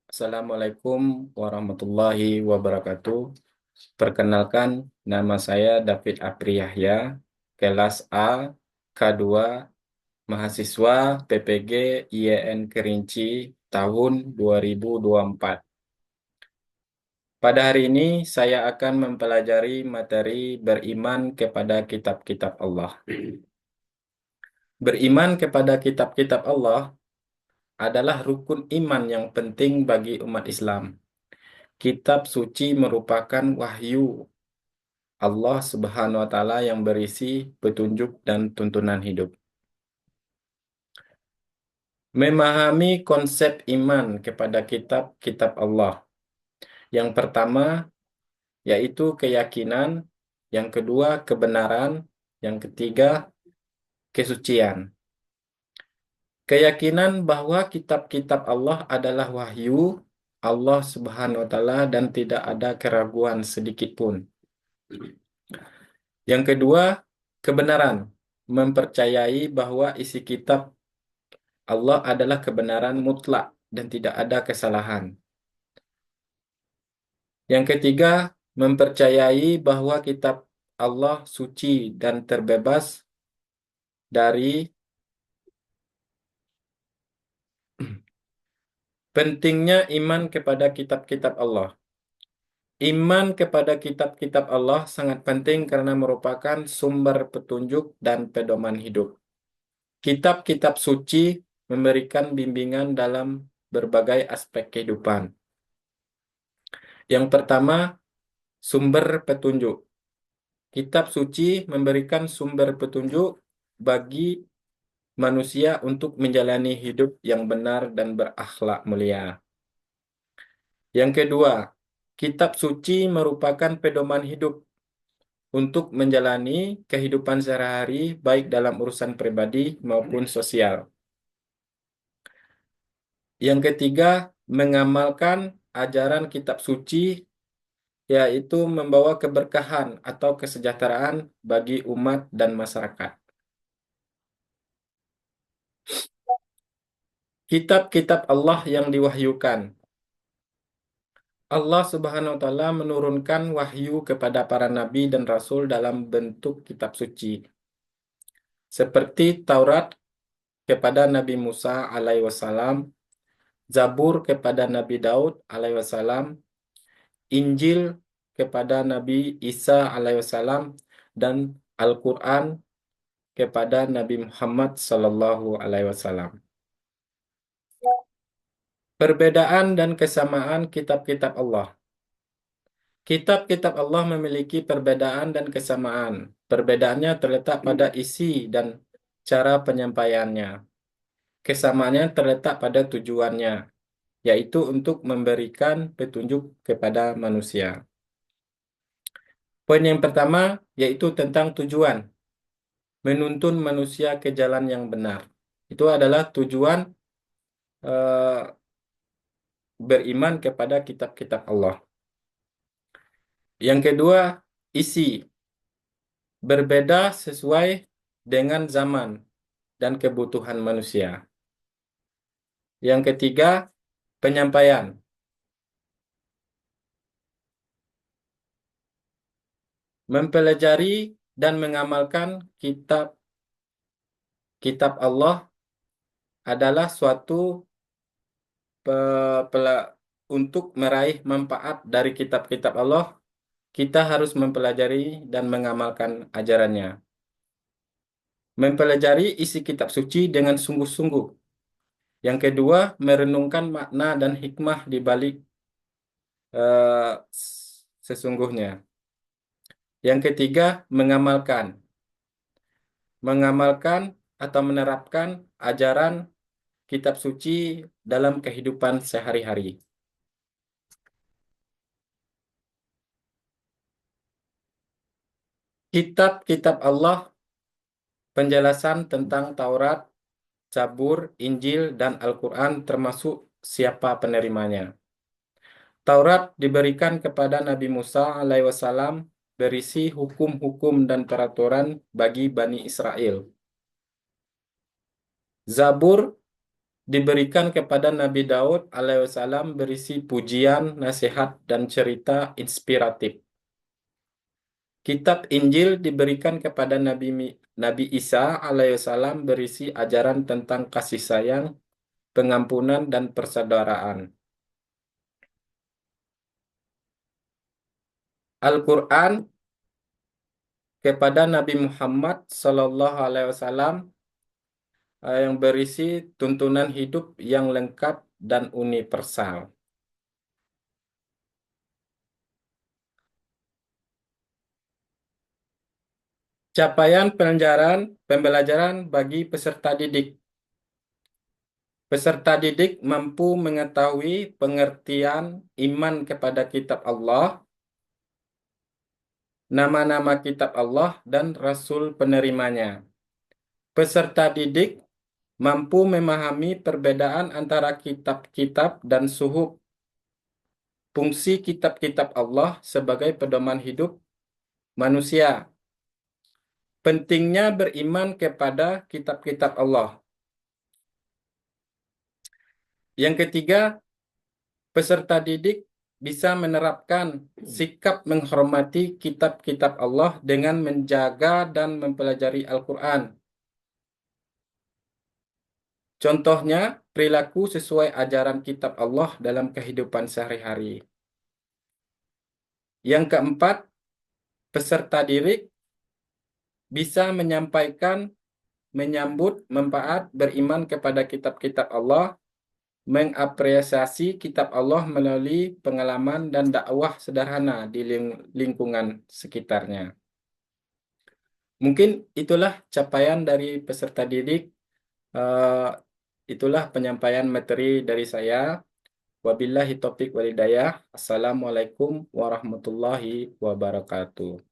Assalamualaikum warahmatullahi wabarakatuh. Perkenalkan, nama saya David Apri Yahya, kelas A, K2, mahasiswa PPG IEN Kerinci tahun 2024. Pada hari ini, saya akan mempelajari materi beriman kepada kitab-kitab Allah. Beriman kepada kitab-kitab Allah adalah rukun iman yang penting bagi umat Islam. Kitab suci merupakan wahyu Allah Subhanahu wa Ta'ala yang berisi petunjuk dan tuntunan hidup. Memahami konsep iman kepada kitab-kitab Allah. Yang pertama yaitu keyakinan, yang kedua kebenaran, yang ketiga kesucian. Keyakinan bahwa kitab-kitab Allah adalah wahyu Allah Subhanahu wa Ta'ala dan tidak ada keraguan sedikit pun. Yang kedua, kebenaran, mempercayai bahwa isi kitab Allah adalah kebenaran mutlak dan tidak ada kesalahan. Yang ketiga, mempercayai bahwa kitab Allah suci dan terbebas dari pentingnya iman kepada kitab-kitab Allah. Iman kepada kitab-kitab Allah sangat penting karena merupakan sumber petunjuk dan pedoman hidup. Kitab-kitab suci memberikan bimbingan dalam berbagai aspek kehidupan. Yang pertama, sumber petunjuk. Kitab suci memberikan sumber petunjuk bagi manusia untuk menjalani hidup yang benar dan berakhlak mulia. Yang kedua, kitab suci merupakan pedoman hidup untuk menjalani kehidupan sehari-hari baik dalam urusan pribadi maupun sosial. Yang ketiga, mengamalkan ajaran kitab suci yaitu membawa keberkahan atau kesejahteraan bagi umat dan masyarakat. Kitab-kitab Allah yang diwahyukan. Allah Subhanahu wa Ta'ala menurunkan wahyu kepada para nabi dan rasul dalam bentuk kitab suci. Seperti Taurat kepada Nabi Musa alaihi wasallam, Zabur kepada Nabi Daud alaihi wasallam, Injil kepada Nabi Isa alaihi wasallam, dan Al-Quran kepada Nabi Muhammad sallallahu alaihi wasallam. Perbedaan dan kesamaan kitab-kitab Allah. Kitab-kitab Allah memiliki perbedaan dan kesamaan. Perbedaannya terletak pada isi dan cara penyampaiannya. Kesamaannya terletak pada tujuannya, yaitu untuk memberikan petunjuk kepada manusia. Poin yang pertama yaitu tentang tujuan, menuntun manusia ke jalan yang benar. Itu adalah tujuan eh, beriman kepada kitab-kitab Allah. Yang kedua, isi, berbeda sesuai dengan zaman dan kebutuhan manusia. Yang ketiga, penyampaian. Mempelajari dan mengamalkan kitab Allah adalah suatu untuk meraih manfaat dari kitab-kitab Allah, kita harus mempelajari dan mengamalkan ajarannya. Mempelajari isi kitab suci dengan sungguh-sungguh. Yang kedua, merenungkan makna dan hikmah di balik sesungguhnya. Yang ketiga, mengamalkan. Mengamalkan atau menerapkan ajaran kitab suci dalam kehidupan sehari-hari. Kitab-kitab Allah, penjelasan tentang Taurat, Zabur, Injil, dan Al-Quran termasuk siapa penerimanya. Taurat diberikan kepada Nabi Musa alaihi wasallam berisi hukum-hukum dan peraturan bagi Bani Israel. Zabur diberikan kepada Nabi Daud alaihissalam berisi pujian, nasihat, dan cerita inspiratif. Kitab Injil diberikan kepada Nabi Isa alaihissalam berisi ajaran tentang kasih sayang, pengampunan, dan persaudaraan. Al-Quran kepada Nabi Muhammad SAW yang berisi tuntunan hidup yang lengkap dan universal. Capaian pembelajaran bagi peserta didik. Peserta didik mampu mengetahui pengertian iman kepada kitab Allah, nama-nama kitab Allah, dan Rasul penerimanya. Peserta didik mampu memahami perbedaan antara kitab-kitab dan suhuf, fungsi kitab-kitab Allah sebagai pedoman hidup manusia. Pentingnya beriman kepada kitab-kitab Allah. Yang ketiga, peserta didik bisa menerapkan sikap menghormati kitab-kitab Allah dengan menjaga dan mempelajari Al-Quran. Contohnya, perilaku sesuai ajaran kitab Allah dalam kehidupan sehari-hari. Yang keempat, peserta didik bisa menyampaikan, menyambut manfaat beriman kepada kitab-kitab Allah, mengapresiasi kitab Allah melalui pengalaman dan dakwah sederhana di lingkungan sekitarnya. Mungkin itulah capaian dari peserta didik. Eh, itulah penyampaian materi dari saya. Wabillahi taufiq walhidayah. Assalamualaikum warahmatullahi wabarakatuh.